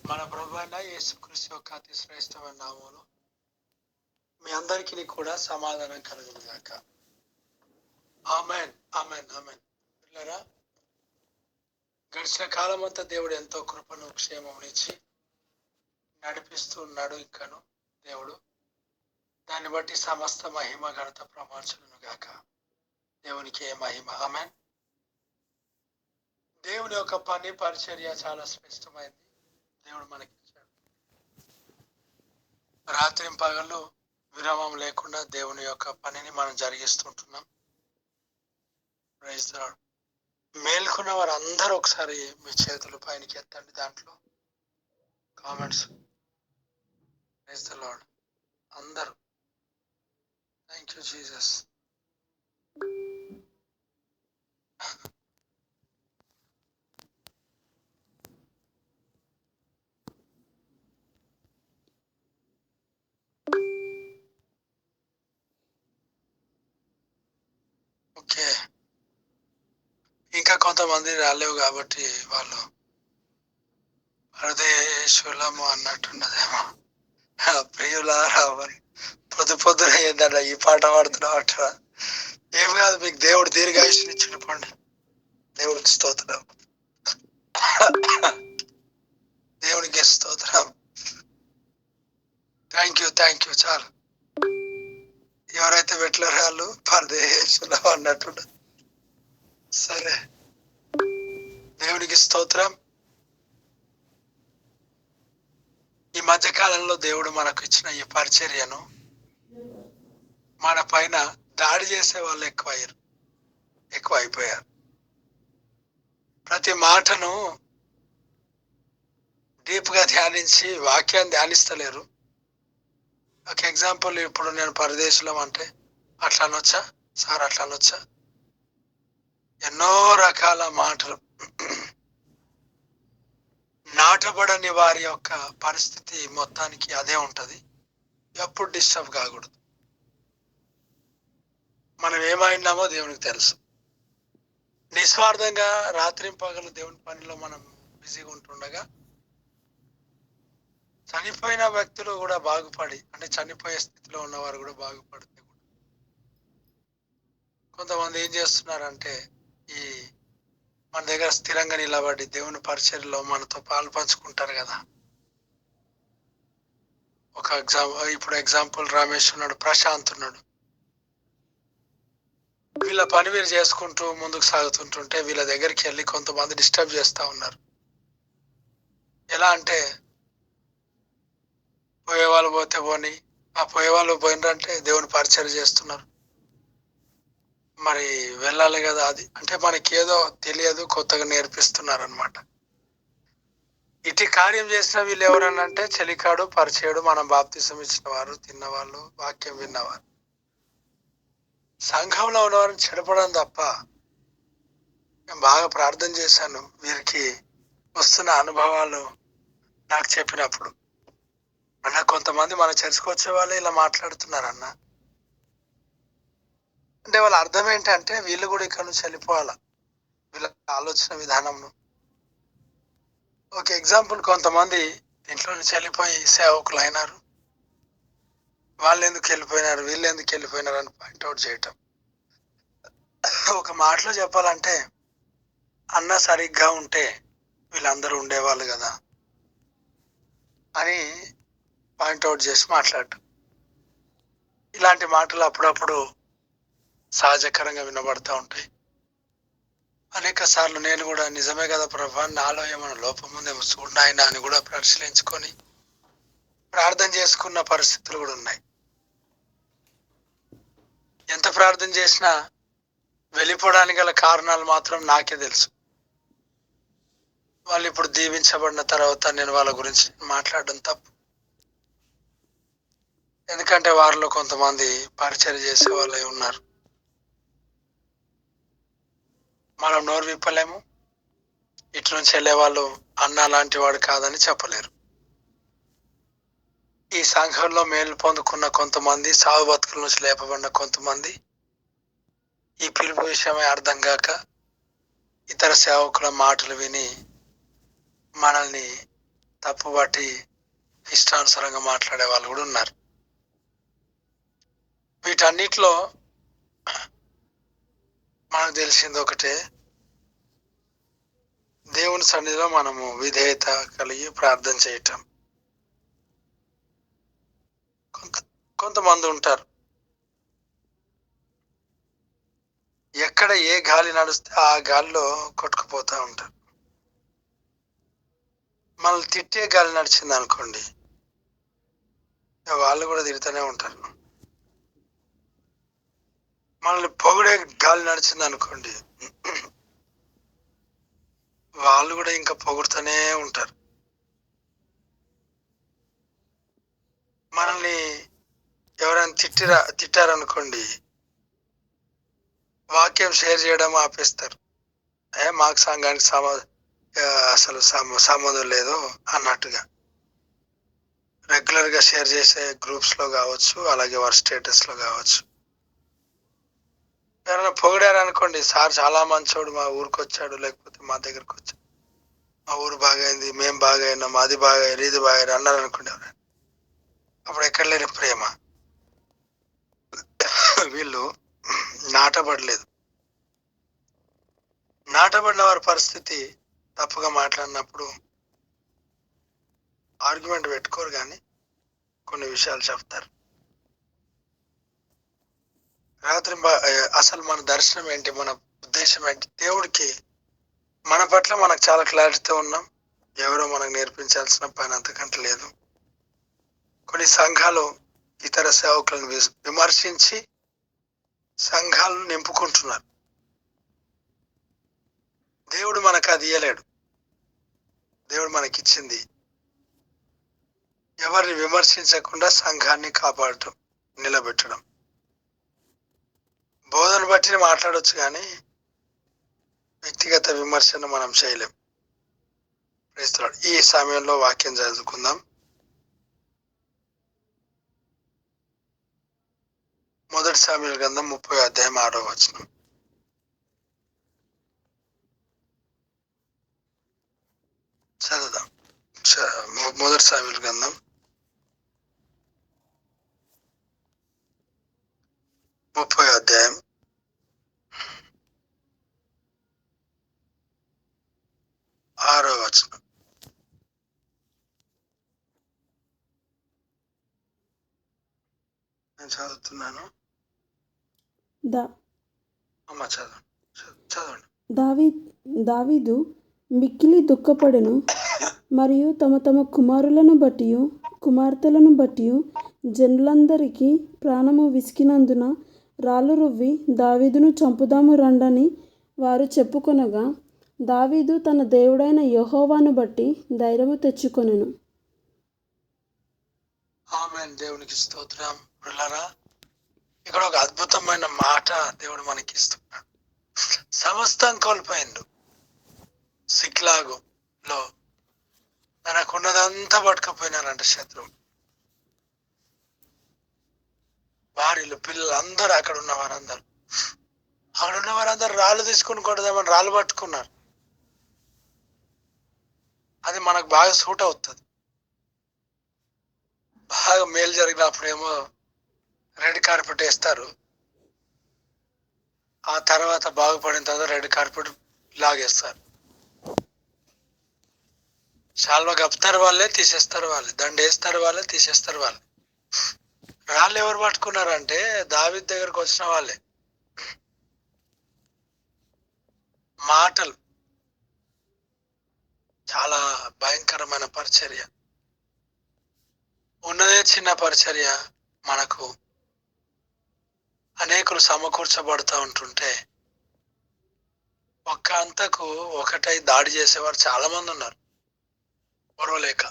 మన ప్రభు అయిన యేసుక్రీస్తు యొక్క అతి శ్రేష్టమైన నామములో మీ అందరికీ కూడా సమాధానం కలుగును గాక. ఆమేన్ ఆమేన్ ఆమేన్. పిల్లరా, గడిచిన కాలం అంతా దేవుడు ఎంతో కృపను క్షేమమునిచ్చి నడిపిస్తూ ఉన్నాడు. ఇంకను దేవుడు దాన్ని బట్టి సమస్త మహిమ ఘనత ప్రమాణులను గాక. దేవునికి ఏ మహిమ. ఆమేన్. దేవుని యొక్క పని పరిచర్య చాలా శ్రేష్టమైంది. దేవుడు మనకి ఇచ్చాడు. రాత్రి పగళ్ళు విరామం లేకుండా దేవుని యొక్క పనిని మనం జరిగిస్తుంటున్నాం. Praise the Lord. మేల్కొన్న వారు అందరూ ఒకసారి మీ చేతులు పైనకి ఎత్తండి. దాంట్లో కామెంట్స్. Praise the Lord. అందరూ థ్యాంక్ యూ జీసస్. ఓకే, ఇంకా కొంతమంది రాలేవు కాబట్టి వాళ్ళు హృదయేశ్వరము అన్నట్టున్నదేమో. ప్రియులారా, పొద్దున ఏంటంట ఈ పాట పాడుతున్నావు అంటారా? ఏం కాదు, మీకు దేవుడు దీర్ఘాయుష్ని ఇచ్చిన పండు. దేవుడికి స్తోత్రం. దేవునికి స్తోత్రం. థ్యాంక్ యూ చాలు. ఎవరైతే పెట్టలేరు వాళ్ళు పరదేశంలో అన్నట్టు. సరే, దేవునికి స్తోత్రం. ఈ మధ్య కాలంలో దేవుడు మనకు ఇచ్చిన ఈ పరిచర్యను మన పైన దాడి చేసే వాళ్ళు ఎక్కువ అయిపోయారు. ప్రతి మాటను డీప్ గా ధ్యానించి వాక్యాన్ని ధ్యానిస్తలేరు. ఒక ఎగ్జాంపుల్, ఇప్పుడు నేను పరదేశంలో అంటే అట్లా అనొచ్చా సార్, అట్లా అనొచ్చా, ఎన్నో రకాల మాటలు. నాటబడని వారి యొక్క పరిస్థితి మొత్తానికి అదే ఉంటది. ఎప్పుడు డిస్టర్బ్ కాకూడదు. మనం ఏమైనామో దేవునికి తెలుసు. నిస్వార్థంగా రాత్రి పగలు దేవుని పనిలో మనం బిజీగా ఉంటుండగా చనిపోయిన వ్యక్తులు కూడా బాగుపడి, అంటే చనిపోయే స్థితిలో ఉన్నవారు కూడా బాగుపడితే కూడా కొంతమంది ఏం చేస్తున్నారంటే, ఈ మన దగ్గర స్థిరంగా నిలబడి దేవుని పరిచర్యలో మనతో పాలు పంచుకుంటారు కదా. ఇప్పుడు ఎగ్జాంపుల్ రమేష్ ఉన్నాడు, ప్రశాంత్ ఉన్నాడు. వీళ్ళ పని వీరు చేసుకుంటూ ముందుకు సాగుతుంటుంటే వీళ్ళ దగ్గరికి వెళ్ళి కొంతమంది డిస్టర్బ్ చేస్తూ ఉన్నారు. ఎలా అంటే, పోయేవాళ్ళు పోతే పోని, ఆ పోయేవాళ్ళు పోయినరంటే దేవుని పరిచర్య చేస్తున్నారు, మరి వెళ్ళాలి కదా. అది అంటే మనకి ఏదో తెలియదు, కొత్తగా నేర్పిస్తున్నారు అనమాట. ఇటు కార్యం చేసిన వీళ్ళు ఎవరనంటే చెలికాడు పరిచయుడు, మనం బాప్తిసం ఇచ్చిన వారు, తిన్నవాళ్ళు, వాక్యం విన్నవారు, సంఘంలో ఉన్నవారిని చెడపడం తప్ప. నేను బాగా ప్రార్థన చేశాను వీరికి వస్తున్న అనుభవాలు నాకు చెప్పినప్పుడు. అన్న, కొంతమంది మన చర్చకు వచ్చే వాళ్ళు ఇలా మాట్లాడుతున్నారు అన్న అంటే వాళ్ళ అర్థం ఏంటంటే వీళ్ళు కూడా ఇక్కడ నుంచి వెళ్ళిపోవాలా, వీళ్ళ ఆలోచన విధానంను. ఒక ఎగ్జాంపుల్, కొంతమంది ఇంట్లో నుంచి వెళ్ళిపోయి సేవకులు అయినారు, వాళ్ళు ఎందుకు వెళ్ళిపోయినారు, వీళ్ళు ఎందుకు వెళ్ళిపోయినారు అని పాయింట్అవుట్ చేయటం. ఒక మాటలో చెప్పాలంటే, అన్న సరిగ్గా ఉంటే వీళ్ళందరూ ఉండేవాళ్ళు కదా అని పాయింట్అవుట్ చేసి మాట్లాడటం. ఇలాంటి మాటలు అప్పుడప్పుడు సహజకరంగా వినబడతా ఉంటాయి. అనేక సార్లు నేను కూడా నిజమే కదా ప్రభా, నాలో ఏమైనా లోపం ఉందేమో చూడాయినా అని కూడా పరిశీలించుకొని ప్రార్థన చేసుకున్న పరిస్థితులు కూడా ఉన్నాయి. ఎంత ప్రార్థన చేసినా వెళ్ళిపోవడానికి గల కారణాలు మాత్రం నాకే తెలుసు. వాళ్ళు ఇప్పుడు దీవించబడిన తర్వాత నేను వాళ్ళ గురించి మాట్లాడడం తప్పు. ఎందుకంటే వారిలో కొంతమంది పరిచర్య చేసే వాళ్ళే ఉన్నారు. మనం నోరు విప్పలేము, ఇటు నుంచి వెళ్ళే వాళ్ళు అన్న లాంటి వాడు కాదని చెప్పలేరు. ఈ సంఘంలో మేలు పొందుకున్న కొంతమంది, సాగు బతుకుల నుంచి లేపబడిన కొంతమంది ఈ పిలుపు విషయమే అర్థం కాక ఇతర సేవకుల మాటలు విని మనల్ని తప్పుబట్టి ఇష్టానుసారంగా మాట్లాడే వాళ్ళు కూడా ఉన్నారు. వీటన్నిటిలో మనకు తెలిసింది ఒకటే, దేవుని సన్నిధిలో మనము విధేయత కలిగి ప్రార్థన చేయటం. కొంతమంది ఉంటారు, ఎక్కడ ఏ గాలి నడుస్తే ఆ గాలిలో కొట్టుకుపోతూ ఉంటారు. మనల్ని తిట్టే గాలి నడిచింది అనుకోండి, వాళ్ళు కూడా తిడుతూనే ఉంటారు. మనల్ని పొగిడే గాలి నడిచింది అనుకోండి, వాళ్ళు కూడా ఇంకా పొగుడుతూనే ఉంటారు. మనల్ని ఎవరైనా తిట్టారనుకోండి, వాక్యం షేర్ చేయడం ఆపేస్తారు. మాకు సంఘానికి అసలు సంబంధం లేదు అన్నట్టుగా. రెగ్యులర్గా షేర్ చేసే గ్రూప్స్లో కావచ్చు, అలాగే వారి స్టేటస్లో కావచ్చు. ఎవరైనా పొగిడారు అనుకోండి, సార్ చాలా మంచోడు, మా ఊరికి వచ్చాడు, లేకపోతే మా దగ్గరకు వచ్చాడు, మా ఊరు బాగైంది, మేము బాగైనాం, అది బాగైరు, ఇది బాగైరు అన్నారు అనుకోండి ఎవరైనా, అప్పుడు ఎక్కడ లేని ప్రేమ. వీళ్ళు నాటబడలేదు. నాటబడిన వారి పరిస్థితి తప్పుగా మాట్లాడినప్పుడు ఆర్గ్యుమెంట్ పెట్టుకోరు, కానీ కొన్ని విషయాలు చెప్తారు. రాత్రి అసలు మన దర్శనం ఏంటి, మన ఉద్దేశం ఏంటి? దేవుడికి మన పట్ల మనకు చాలా క్లారిటీతో ఉన్నాం. ఎవరో మనకు నేర్పించాల్సిన పని అంతకంటే లేదు. కొన్ని సంఘాలు ఇతర సేవకులను విమర్శించి సంఘాలను నింపుకుంటున్నారు. దేవుడు మనకు అది ఇయ్యలేడు. దేవుడు మనకిచ్చింది ఎవరిని విమర్శించకుండా సంఘాన్ని కాపాడటం, నిలబెట్టడం. బోధన బట్టి మాట్లాడవచ్చు, కానీ వ్యక్తిగత విమర్శను మనం చేయలేం. ఈ సమయంలో వాక్యం చదువుకుందాం. మొదటి సామ్యూయలు గ్రంథం 30వ అధ్యాయం 6వ వచనం. చదువుదాం. మొదటి సామ్యూయలు గ్రంథం 30వ అధ్యాయం 6వ వచనం. నేను చదువుతున్నాను. దావీదు మిక్కిలి దుఃఖపడెను, మరియు తమ తమ కుమారులను బట్టి కుమార్తెలను బట్టి జనులందరికీ ప్రాణము విసికినందున రాళ్ళు రువ్వి దావీదును చంపుదాము రండని వారు చెప్పుకొనగా, దావీదు తన దేవుడైన యెహోవాను బట్టి ధైర్యము తెచ్చుకొనెను. ఆమేన్. దేవునికి స్తోత్రం. ప్రియులారా, ఇక్కడ ఒక అద్భుతమైన మాట దేవుడు మనకి ఇస్తున్నాడు. సమస్తం కోల్పోయిండు. సిక్లాగులో తనకున్నదంతా పట్టుకుపోయినారంట శత్రువు. భార్యలు, పిల్లలు అందరూ, అక్కడ ఉన్న వారందరూ రాళ్ళు తీసుకుని కొడదామని రాళ్ళు పట్టుకున్నారు. అది మనకు బాగా సూట్ అవుతుంది. బాగా మేలు జరిగినప్పుడేమో రెడ్ కార్పెట్ వేస్తారు, ఆ తర్వాత బాగుపడిన తర్వాత రెడ్ కార్పెట్ లాగేస్తారు. శాల్వా కప్పుతారు వాళ్ళే, తీసేస్తారు వాళ్ళే, దండ వేస్తారు వాళ్ళే, తీసేస్తారు వాళ్ళే. రాళ్ళు ఎవరు పట్టుకున్నారంటే దావీదు దగ్గరకు వచ్చిన వాళ్ళే. మాటలు చాలా భయంకరమైన పరిచర్య. ఉన్నదే చిన్న పరిచర్య, మనకు అనేకులు సమకూర్చబడుతూ ఉంటుంటే ఒక్క అంతకు ఒకటై దాడి చేసేవారు చాలా మంది ఉన్నారు. ఓర్వలేక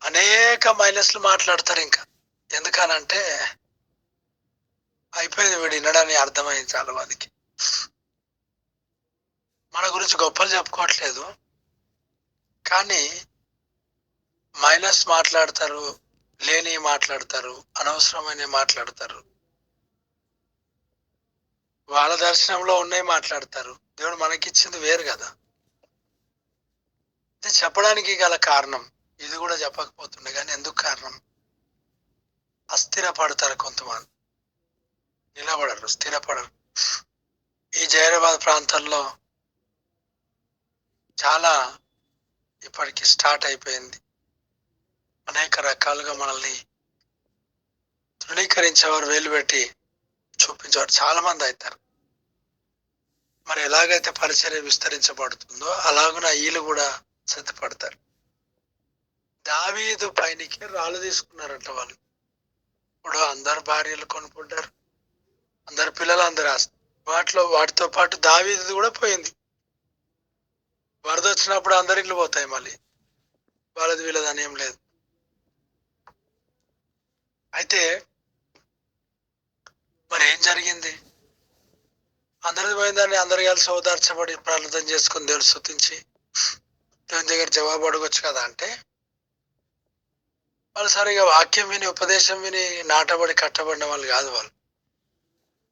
అనేక మైనస్లు మాట్లాడతారు. ఇంకా ఎందుకనంటే అయిపోయింది, వీడు వినడని అర్థమైంది చాలా మందికి. మన గురించి గొప్పలు చెప్పుకోవట్లేదు, కానీ మైనస్ మాట్లాడతారు, లేని మాట్లాడతారు, అనవసరమైన మాట్లాడతారు, వాళ్ళ దర్శనంలో ఉన్నాయి మాట్లాడతారు. దేవుడు మనకిచ్చింది వేరు కదా. అని చెప్పడానికి గల కారణం ఇది కూడా చెప్పకపోతుండే, కానీ ఎందుకు కారణం? అస్థిరపడతారు కొంతమంది, నిలబడరు, స్థిరపడరు. ఈ జైరాబాద్ ప్రాంతంలో చాలా ఇప్పటికి స్టార్ట్ అయిపోయింది. అనేక రకాలుగా మనల్ని తృణీకరించేవారు, వేలు పెట్టి చూపించేవారు చాలా మంది అవుతారు. మరి ఎలాగైతే పరిచర్య విస్తరించబడుతుందో అలాగున వీళ్ళు కూడా సిద్ధపడతారు. దావీదు పైనికి రాళ్ళు తీసుకున్నారంట వాళ్ళు. ఇప్పుడు అందరు భార్యలు కొనుక్కుంటారు, అందరు పిల్లలు, అందరు ఆస్తి, వాటితో పాటు దావీదు కూడా పోయింది. వరద వచ్చినప్పుడు అందరి ఇళ్ళు పోతాయి, మళ్ళీ వాళ్ళది వీళ్ళదని ఏం లేదు. అయితే మరి ఏం జరిగింది? అందరిది పోయిందని అందరు కలిసి ఓదార్చబడి ప్రార్థన చేసుకుని దేవుని స్తుతించి దేవుని దగ్గర జవాబు అడగొచ్చు కదా. అంటే వాళ్ళు సరిగా వాక్యం విని ఉపదేశం విని నాటబడి కట్టబడిన వాళ్ళు కాదు. వాళ్ళు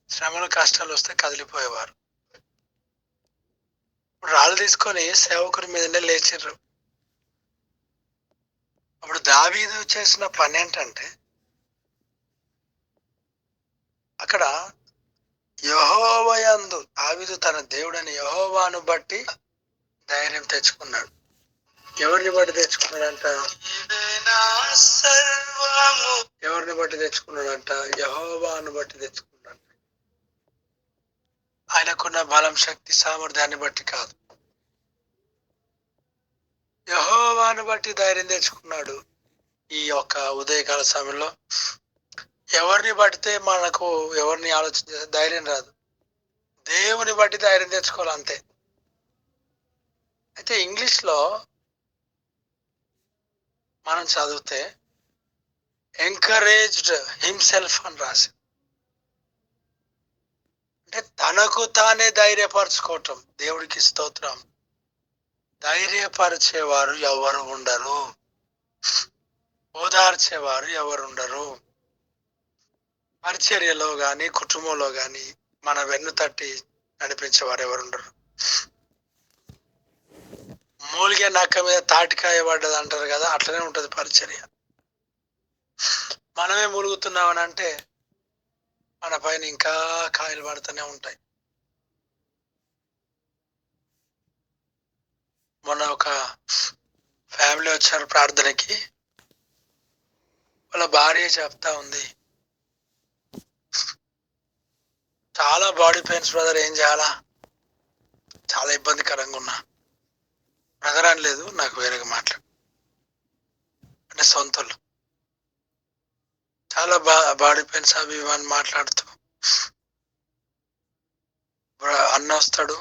శ్రమలు కష్టాలు వస్తే కదిలిపోయేవారు. ఇప్పుడు రాళ్ళు తీసుకొని సేవకుడి మీదనే లేచిర్రు. అప్పుడు దావీదు చేసిన పని ఏంటంటే, అక్కడ యెహోవాయందు దావీదు తన దేవుడని యెహోవాను బట్టి ధైర్యం తెచ్చుకున్నాడు. ఎవరిని బట్టి తెచ్చుకున్నాడంట? ఎవరిని బట్టి తెచ్చుకున్నాడంట? యెహోవాను బట్టి తెచ్చుకున్నాడు. ఆయనకున్న బలం, శక్తి, సామర్థ్యాన్ని బట్టి కాదు, యెహోవాను బట్టి ధైర్యం తెచ్చుకున్నాడు. ఈ యొక్క ఉదయకాల సమయంలో ఎవరిని బట్టితే మనకు ఎవరిని ఆలోచించే ధైర్యం రాదు, దేవుని బట్టి ధైర్యం తెచ్చుకోవాలి అంతే. అయితే ఇంగ్లీష్లో మనం చదివితే ఎంకరేజ్డ్ హిమ్సెల్ఫ్ అని రాసి, అంటే తనకు తానే ధైర్యపరచుకోవటం. దేవుడికి స్తోత్రం. ధైర్యపరిచేవారు ఎవరు ఉండరు, ఓదార్చేవారు ఎవరు ఉండరు. పరిచర్యలో కానీ కుటుంబంలో కానీ మన వెన్ను తట్టి నడిపించేవారు ఎవరు ఉండరు. మూలిగే నక్క మీద తాటికాయ పడ్డది అంటారు కదా, అట్లనే ఉంటది పరిచర్య. మనమే మూలుగుతున్నామని అంటే మన పైన ఇంకా కాయలు పడుతూనే ఉంటాయి. మొన్న ఒక ఫ్యామిలీ వచ్చారు ప్రార్థనకి. వాళ్ళ భార్య చెప్తా ఉంది, చాలా బాడీ పెయిన్స్ బ్రదర్, ఏం చేయాలా, చాలా ఇబ్బందికరంగా ఉన్నా. బ్రదర్ అని లేదు, నాకు వేరేగా మాట్లాడు, అంటే సొంతలు చాలా బాడీ పెయిన్స్ అవి ఇవన్నీ మాట్లాడుతూ, అన్న వస్తాడు,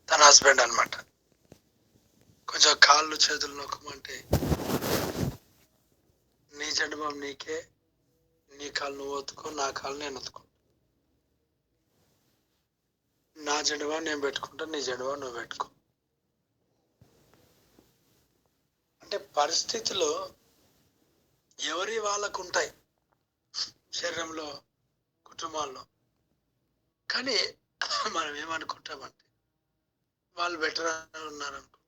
తన హస్బెండ్ అనమాట, కొంచెం కాళ్ళు చేతులు నొక్కమంటే, నీ జన్మం నీకే, నీ కాళ్ళు నువ్వు ఒత్తుకో, నా కాళ్ళు నేను ఒత్తుకో, నా జన్మం నేను పెట్టుకుంటా, నీ జన్మం నువ్వు పెట్టుకో. అంటే పరిస్థితులు ఎవరి వాళ్ళకు ఉంటాయి, శరీరంలో, కుటుంబాల్లో. కానీ మనం ఏమనుకుంటామంటే వాళ్ళు బెటర్ ఉన్నారనుకుంటాం.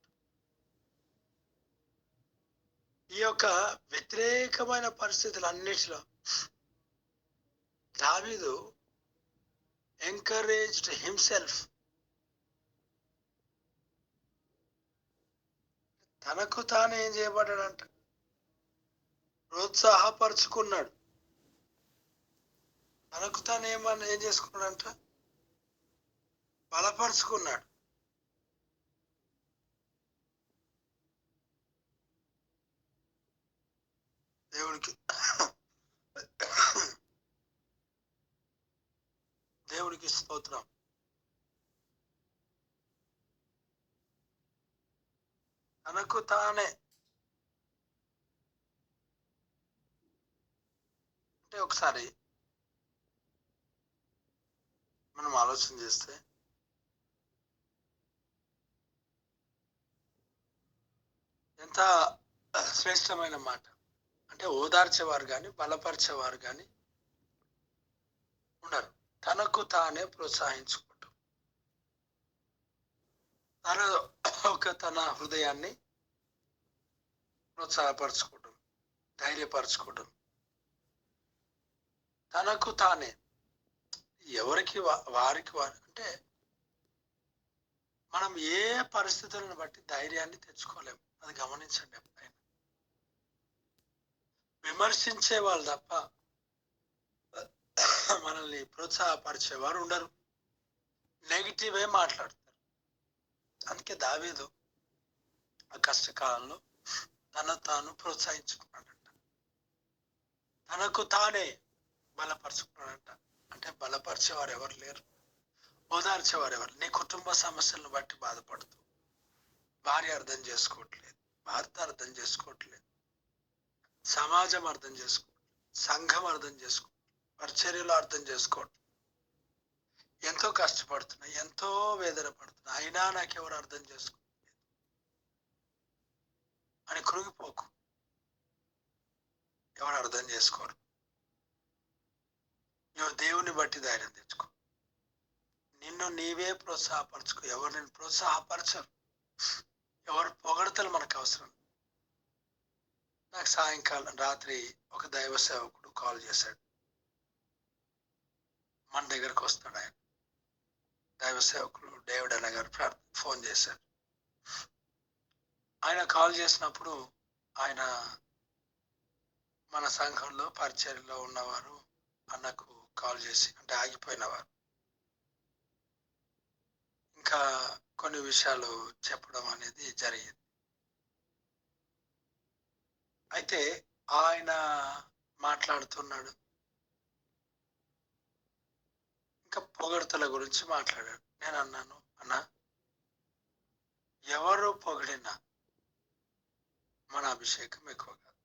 ఈ యొక్క వ్యతిరేకమైన పరిస్థితులన్నిటిలో దావీదు ఎంకరేజ్డ్ హిమ్సెల్ఫ్, తనకు తాను ఏం చేయబడ్డాడంట, ప్రోత్సాహపరుచుకున్నాడు. తనకు తాను ఏం చేసుకున్నాడంట, బలపరుచుకున్నాడు. దేవుడికి స్తోత్రం. తనకు తానే అంటే ఒకసారి మనం ఆలోచన చేస్తే ఎంత శ్రేష్టమైన మాట. అంటే ఓదార్చేవారు కానీ బలపరిచేవారు కానీ ఉండరు, తనకు తానే ప్రోత్సహించుకుంటాం. తన హృదయాన్ని ప్రోత్సాహపరచుకోవడం, ధైర్యపరచుకోవడం, తనకు తానే ఎవరికి వారికి వారు అంటే మనం ఏ పరిస్థితులను బట్టి ధైర్యాన్ని తెచ్చుకోలేము. అది గమనించండి. ఎప్పుడైనా విమర్శించే వాళ్ళు తప్ప మనల్ని ప్రోత్సాహపరిచేవారు ఉండరు. నెగిటివే మాట్లాడతారు. అందుకే దావీదు ఆ కష్టకాలంలో తాను ప్రోత్సహించుకున్నాడంట, తనకు తానే బలపరుచుకున్నాడంట. అంటే బలపరిచేవారు ఎవరు లేరు, ఓదార్చేవారు ఎవరు. నీ కుటుంబ సమస్యలను బట్టి బాధపడుతూ భార్య అర్థం చేసుకోవట్లేదు, భర్త అర్థం చేసుకోవట్లేదు, సమాజం అర్థం చేసుకోవట్లేదు, సంఘం అర్థం చేసుకోవట్లేదు, పరిచర్యలు అర్థం చేసుకోవట్లేదు, ఎంతో కష్టపడుతున్నా, ఎంతో వేదన పడుతున్నా, అయినా నాకెవరు అర్థం చేసుకోవట్లేదు అని కృంగిపోకు. ఎవరు అర్థం చేసుకోరు. నువ్వు దేవుని బట్టి ధైర్యం తెచ్చుకో. నిన్ను నీవే ప్రోత్సాహపరచుకో. ఎవరు నిన్ను ప్రోత్సాహపరచరు. ఎవరు పొగడతలు మనకు అవసరం. నాకు సాయంకాలం రాత్రి ఒక దైవ సేవకుడు కాల్ చేశాడు. మన దగ్గరకు వస్తాడు ఆయన. దైవ సేవకుడు డేవిడ్ అన్న గారు ఫోన్ చేశారు. ఆయన కాల్ చేసినప్పుడు ఆయన మన సంఘంలో పరిచర్యలో ఉన్నవారు అన్నకు కాల్ చేసి, అంటే ఆగిపోయినవారు, ఇంకా కొన్ని విషయాలు చెప్పడం అనేది జరిగింది. అయితే ఆయన మాట్లాడుతున్నాడు, ఇంకా పొగడ్తల గురించి మాట్లాడాడు. నేను అన్నాను, అన్నా ఎవరు పొగిడినా మన అభిషేకం ఎక్కువ కాదు.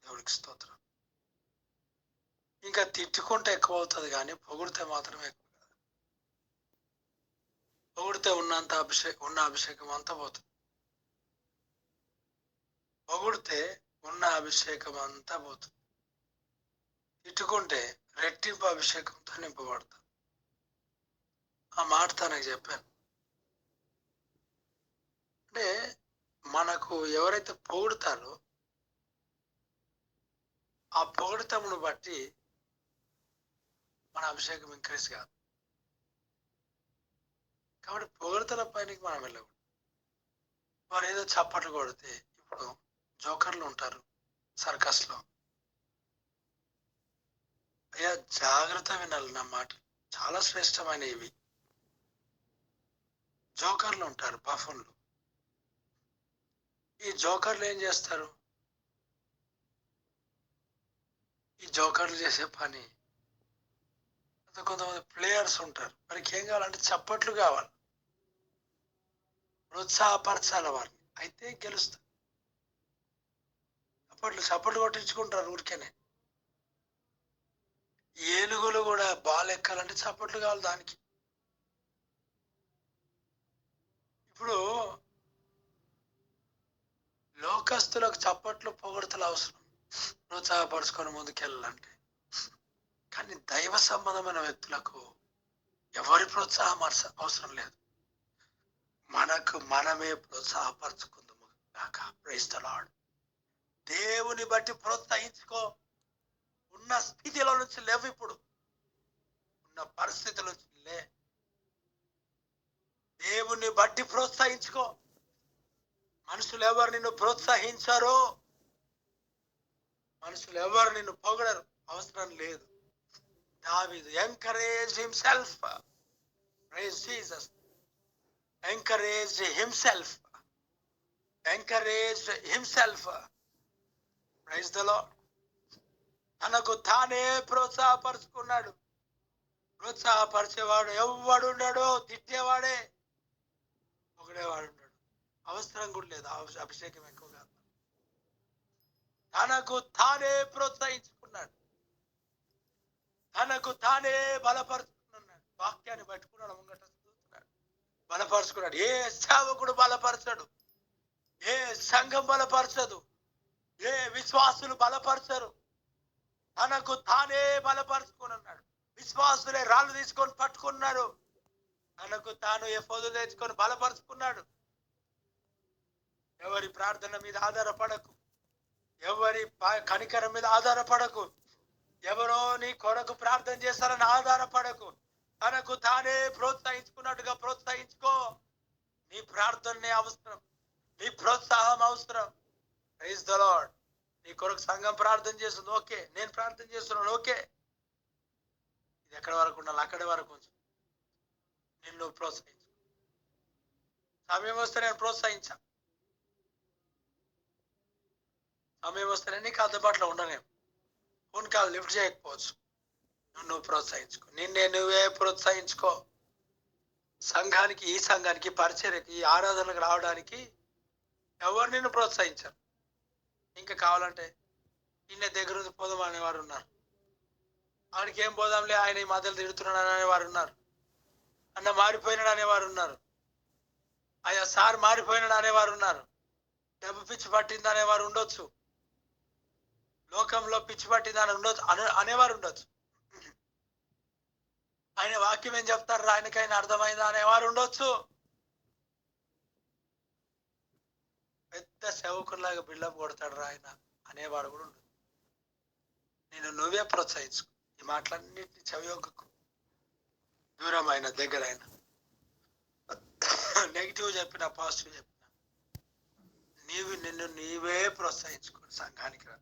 దేవుడికి స్తోత్రం. ఇంకా తిట్టుకుంటే ఎక్కువ అవుతుంది, కానీ పొగిడితే మాత్రం ఎక్కువ కాదు. పొగిడితే ఉన్న అభిషేకం అంతా పోతుంది. పొగిడితే ఉన్న అభిషేకం అంతా పోతుంది. తిట్టుకుంటే రెట్టింపు అభిషేకంతో నింపబడతాం. ఆ మాట తనకు చెప్పాను. అంటే మనకు ఎవరైతే పొగుడుతారో ఆ పొగడతమును బట్టి మన అభిషేకం ఇంక్రీజ్ కాదు. కాబట్టి పొగడతల పైనకి మనం వెళ్ళకూడదు. వారు ఏదో చప్పట్లు కొడితే, ఇప్పుడు జోకర్లు ఉంటారు సర్కస్లో. అయ్యా జాగ్రత్త వినాలి నా మాట, చాలా శ్రేష్టమైన ఇవి. జోకర్లు ఉంటారు, బఫన్లు. ఈ జోకర్లు ఏం చేస్తారు? ఈ జోకర్లు చేసే పని, కొంతమంది ప్లేయర్స్ ఉంటారు, వారికి ఏం కావాలంటే చప్పట్లు కావాలి, ప్రోత్సాహపరచాలి వారిని, అయితే గెలుస్తారు. చప్పట్లు కొట్టించుకుంటారు ఊరికేనే. ఏనుగులు కూడా బాల్ ఎక్కాలంటే చప్పట్లు కావాలి దానికి. ఇప్పుడు లోకస్తులకు చప్పట్లు పొగడతలు అవసరం, ప్రోత్సాహపరుచుకొని ముందుకెళ్ళాలంటే. కానీ దైవ సంబంధమైన వ్యక్తులకు ఎవరి ప్రోత్సాహం అవసరం లేదు. మనకు మనమే ప్రోత్సాహపరచుకుందాము కాక. Praise the Lord. దేవుని బట్టి ప్రోత్సహించుకో. ఉన్న స్థితిలో నుంచి లేవు, ఇప్పుడు ఉన్న పరిస్థితుల నుంచి లే. దేవుని బట్టి ప్రోత్సహించుకో. మనుషులు ఎవరు నిన్ను ప్రోత్సహించారో, మనుషులు ఎవరు నిన్ను పొగడరు, అవసరం లేదు. దావీదు encourage himself. Praise Jesus. Encourage himself. Encourage himself. Praise the Lord. తనకు తానే ప్రోత్సాహపరుచుకున్నాడు. ప్రోత్సాహపరిచేవాడు ఎవడున్నాడో, తిట్టేవాడే, పొగిడేవాడు ఉన్నాడు. అవసరం కూడా లేదు, అభిషేకం ఎక్కువ కాదు. తనకు తానే ప్రోత్సహించుకున్నాడు, తనకు తానే బలపరుచుకున్నాడు. వాక్యాన్ని పట్టుకున్నాడు, ముంగట చూస్తున్నాడు, బలపరుచుకున్నాడు. ఏ సేవకుడు బలపరచడు, ఏ సంఘం బలపరచదు, ఏ విశ్వాసులు బలపరచరు. తనకు తానే బలపరుచుకుని ఉన్నాడు. విశ్వాసులే రాళ్ళు తీసుకొని పట్టుకున్నాడు, తనకు తాను ఎఫోదు తెచ్చుకొని బలపరుచుకున్నాడు. ఎవరి ప్రార్థన మీద ఆధారపడకు, ఎవరి కనికరం మీద ఆధారపడకు, ఎవరో నీ కొరకు ప్రార్థన చేస్తారని ఆధారపడకు. తనకు తానే ప్రోత్సహించుకున్నట్టుగా ప్రోత్సహించుకో. నీ ప్రార్థనే అవసరం, నీ ప్రోత్సాహం అవసరం. Praise the Lord. నీ కొరకు సంఘం ప్రార్థన చేస్తుంది, ఓకే. నేను ప్రార్థన చేస్తున్నాను, ఓకే. ఇది ఎక్కడి వరకు ఉండాలి అక్కడి వరకు ఉంచు. నిన్ను ప్రోత్సహించు. సమయం వస్తే నేను ప్రోత్సహించా, సమయం వస్తే నీకు అందుబాటులో ఉండనేం. ఫోన్ కాల్ లిఫ్ట్ చేయకపోవచ్చు. నువ్వు ప్రోత్సహించుకో, నువ్వే ప్రోత్సహించుకో. సంఘానికి, ఈ సంఘానికి, పరిచర్యకి, ఈ ఆరాధనకు రావడానికి ఎవరు నిన్ను ప్రోత్సహించారు. ఇంకా కావాలంటే ఈయన దగ్గర ఉంది పోదాం అనేవారు ఉన్నారు. ఆయనకి ఏం పోదాంలే, ఆయన ఈ మధ్యలో తిడుతున్నాడు అనేవారు ఉన్నారు. అన్న మారిపోయినాడు అనేవారు ఉన్నారు. అయ్యా సార్ మారిపోయినాడు అనేవారు ఉన్నారు. డబ్బు పిచ్చి పట్టింది అనేవారు ఉండొచ్చు. లోకంలో పిచ్చి పట్టిందని ఉండొచ్చు అనేవారు ఉండొచ్చు. ఆయన వాక్యం ఏం చెప్తారు, ఆయనకైనా అర్థమైందా అనేవారు ఉండొచ్చు. పెద్ద సేవకుల్లాగా బిల్డప్ కొడతాడు ఆయన అనేవాడు కూడా ఉండదు. నువ్వే ప్రోత్సహించుకో. ఈ మాటలన్నింటినీ చెవియొక్కకు. దూరం అయినా దగ్గర అయినా, నెగిటివ్ చెప్పినా పాజిటివ్ చెప్పినా నీవే ప్రోత్సహించుకోండి. సంఘానికి రా,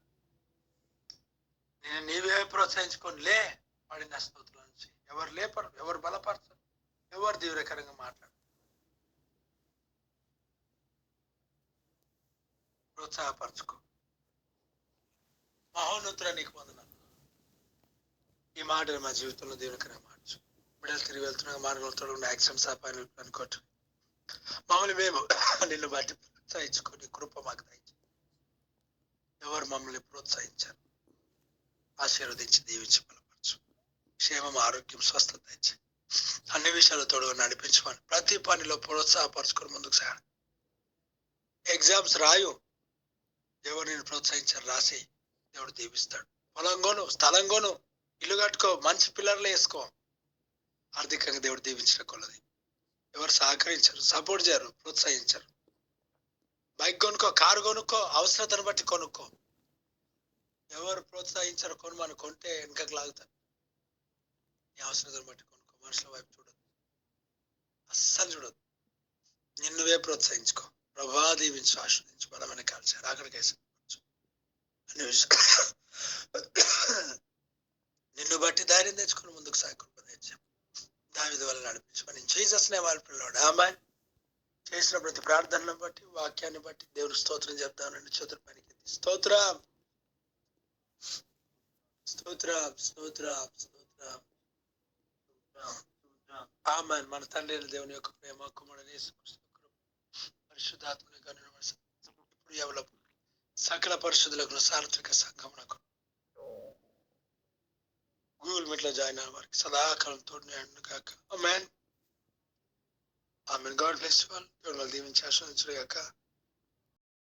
నీవే ప్రోత్సహించుకొని లే. పడిన స్తోత్రం నుంచి ఎవరు లేపరు, ఎవరు బలపరచరు, ఎవరు తీవ్రకరంగా మాట్లాడరు. ప్రోత్సాహపరచుకో. మహోన్నతుడా నీకు వందనాలు. ఈ మాటలు మా జీవితంలో దీవెనకరంగా మార్చు. బిడ్డలు తిరిగి వెళ్తున్న మార్గంతో ఉన్న యాక్సిడెంట్స్ అపాయాలు అనుకోవటం మమ్మల్ని మేము నిన్ను బట్టి ప్రోత్సహించుకొని కృప మాకు దయచేయి. ఎవరు మమ్మల్ని ప్రోత్సహించారు ఆశీర్వదించి దీవించి బలపరచు. క్షేమం, ఆరోగ్యం, స్వస్థత ఇచ్చి అన్ని విషయాలు తోడుగా నడిపించమని, ప్రతి పనిలో ప్రోత్సాహపరచుకొని ముందుకు సాగ. ఎగ్జామ్స్ రాయు, ఎవరు నేను ప్రోత్సహించారు రాసి, దేవుడు దీవిస్తాడు. పొలంగోను, స్థలంగోను, ఇల్లు కట్టుకో, మంచి పిల్లర్లు వేసుకో. ఆర్థికంగా దేవుడు దీవించిన కొలది. ఎవరు సహకరించరు, సపోర్ట్ చేయరు, ప్రోత్సహించరు. బైక్ కొనుక్కో, కారు కొనుక్కో, అవసరతను బట్టి కొనుక్కో. ఎవరు ప్రోత్సహించరు, కొనుమని కొంటే వెనకకు లాగుతారు. నీ అవసరతను బట్టి కొనుక్కో. మనుషుల వైపు చూడదు, అస్సలు చూడదు. నిన్నువే ప్రోత్సహించుకో. ప్రభా దీవించు, ఆశ్రదించు, బలమైన కాల్చారు అక్కడికి వేసుకోవచ్చు. అన్ని విషయాలు నిన్ను బట్టి ధైర్యం తెచ్చుకొని ముందుకు సాగుకుంటూ దావీదు వల్ల నడిపించమని జీసస్ నేమ్ పిల్లాడు. ఆమేన్. చేసిన ప్రతి ప్రార్థనను బట్టి, వాక్యాన్ని బట్టి దేవుడు స్తోత్రం చెప్తానండి. చేతుల పనికి స్తోత్రం, స్తోత్రం, స్తోత్రం, స్తోత్రం. ఆమేన్. మన తండ్రి దేవుని యొక్క ప్రేమ, కుమారుడైన యేసుక్రీస్తు కృప, పరిశుద్ధాత్మని ఇప్పుడు ఎవరు సకల పరిశుద్ధులకు సార్వత్రిక సంఘమునకు గూగుల్ మీట్ లో జాయిన్ అయిన వారికి సదాకాలం తోడు కాక. Amen. Amen. God bless you all. దేవుడు దీవించి ఆశీర్వదించును గాక.